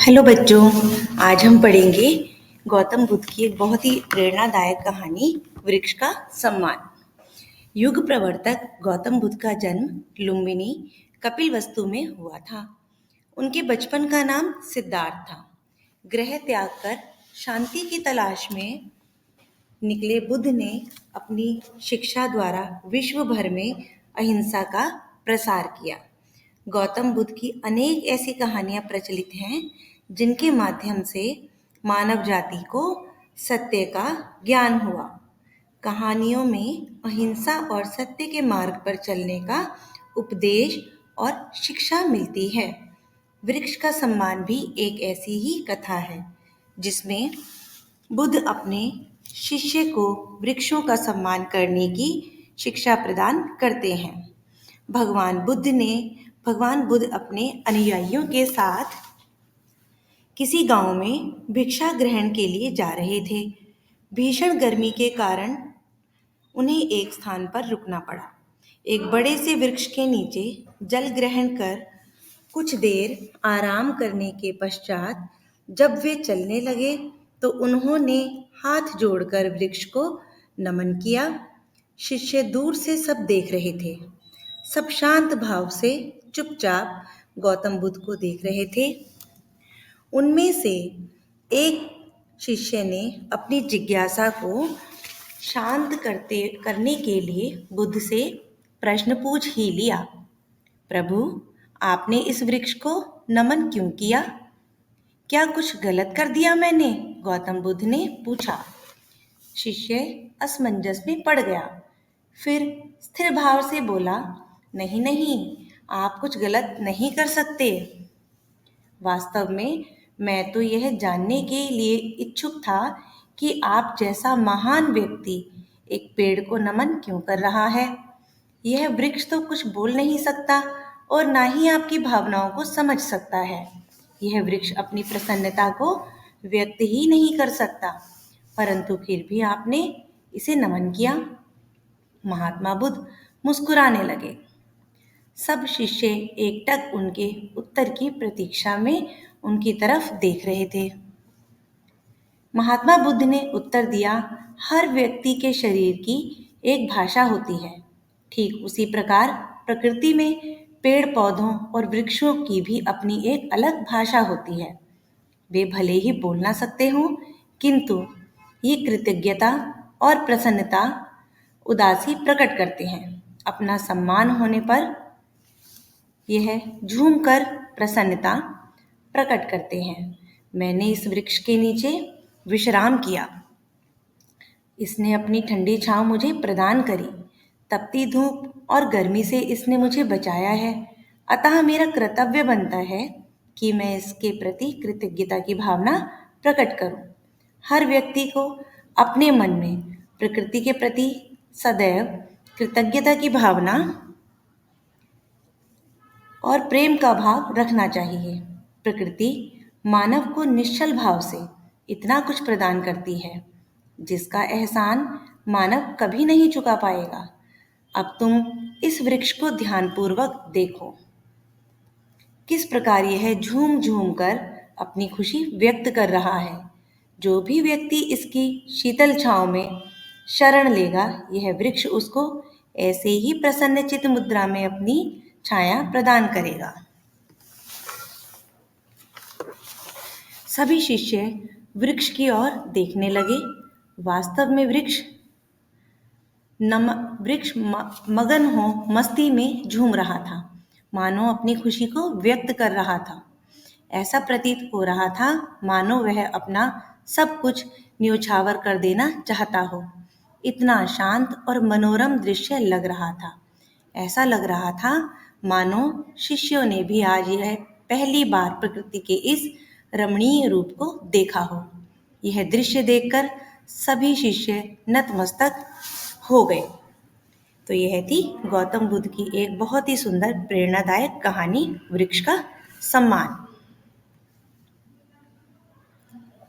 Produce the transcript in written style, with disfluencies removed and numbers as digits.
Hello बच्चों, आज हम पढ़ेंगे गौतम बुद्ध की एक बहुत ही प्रेरणादायक कहानी वृक्ष का सम्मान। युग प्रवर्तक गौतम बुद्ध का जन्म लुम्बिनी कपिलवस्तु में हुआ था। उनके बचपन का नाम सिद्धार्थ था। गृह त्याग कर शांति की तलाश में निकले बुद्ध ने अपनी शिक्षा द्वारा विश्व भर में अहिंसा का प्रसार किया। गौतम बुद्ध की अनेक ऐसी कहानियां प्रचलित हैं जिनके माध्यम से मानव जाति को सत्य का ज्ञान हुआ। कहानियों में अहिंसा और सत्य के मार्ग पर चलने का उपदेश और शिक्षा मिलती है। वृक्ष का सम्मान भी एक ऐसी ही कथा है जिसमें बुद्ध अपने शिष्य को वृक्षों का सम्मान करने की शिक्षा प्रदान करते हैं। भगवान बुद्ध अपने अनुयायियों के साथ किसी गांव में भिक्षा ग्रहण के लिए जा रहे थे। भीषण गर्मी के कारण उन्हें एक स्थान पर रुकना पड़ा। एक बड़े से वृक्ष के नीचे जल ग्रहण कर कुछ देर आराम करने के पश्चात जब वे चलने लगे तो उन्होंने हाथ जोड़कर वृक्ष को नमन किया। शिष्य दूर से सब देख रहे थे। सब शांत भाव से चुपचाप गौतम बुद्ध को देख रहे थे। उनमें से एक शिष्य ने अपनी जिज्ञासा को शांत करने के लिए बुद्ध से प्रश्न पूछ ही लिया। प्रभु, आपने इस वृक्ष को नमन क्यों किया? क्या कुछ गलत कर दिया मैंने? गौतम बुद्ध ने पूछा। शिष्य असमंजस में पड़ गया। फिर स्थिर भाव से बोला, नहीं नहीं, आप कुछ गलत नहीं कर सकते। वास्तव में मैं तो यह जानने के लिए इच्छुक था कि आप जैसा महान व्यक्ति एक पेड़ को नमन क्यों कर रहा है। यह वृक्ष तो कुछ बोल नहीं सकता और ना ही आपकी भावनाओं को समझ सकता है। यह वृक्ष अपनी प्रसन्नता को व्यक्त ही नहीं कर सकता, परंतु फिर भी आपने इसे नमन किया। महात्मा बुद्ध मुस्कुराने लगे। सब शिष्य एकटक उनके उत्तर की प्रतीक्षा में उनकी तरफ देख रहे थे। महात्मा बुद्ध ने उत्तर दिया, हर व्यक्ति के शरीर की एक भाषा होती है। ठीक उसी प्रकार प्रकृति में पेड़ पौधों और वृक्षों की भी अपनी एक अलग भाषा होती है। वे भले ही बोल ना सकते हों, किंतु ये कृतज्ञता और प्रसन्नता उदासी प्रकट करते हैं। अपना सम्मान होने पर यह झूमकर प्रसन्नता प्रकट करते हैं। मैंने इस वृक्ष के नीचे विश्राम किया। इसने अपनी ठंडी छांव मुझे प्रदान करी। तपती धूप और गर्मी से इसने मुझे बचाया है। अतः मेरा कर्तव्य बनता है कि मैं इसके प्रति कृतज्ञता की भावना प्रकट करूं। हर व्यक्ति को अपने मन में प्रकृति के प्रति सदैव कृतज्ञता की भावना और प्रेम का भाव रखना चाहिए। प्रकृति मानव को निश्चल भाव से इतना कुछ प्रदान करती है जिसका एहसान मानव कभी नहीं चुका पाएगा। अब तुम इस वृक्ष को ध्यानपूर्वक देखो, किस प्रकार यह झूम झूम कर अपनी खुशी व्यक्त कर रहा है। जो भी व्यक्ति इसकी शीतल छांव में शरण लेगा, यह वृक्ष उसको ऐसे ही प्रसन्नचित्त मुद्रा में अपनी छाया प्रदान करेगा। सभी शिष्य वृक्ष की ओर देखने लगे। वास्तव में वृक्ष मगन हो मस्ती में झूम रहा था, मानो अपनी खुशी को व्यक्त कर रहा था। ऐसा प्रतीत हो रहा था मानो वह अपना सब कुछ न्योछावर कर देना चाहता हो। इतना शांत और मनोरम दृश्य लग रहा था। ऐसा लग रहा था मानो शिष्यों ने भी आज यह पहली बार प्रकृति के इस रमणीय रूप को देखा हो। यह दृश्य देखकर सभी शिष्य नतमस्तक हो गए। तो यह थी गौतम बुद्ध की एक बहुत ही सुंदर प्रेरणादायक कहानी, वृक्ष का सम्मान।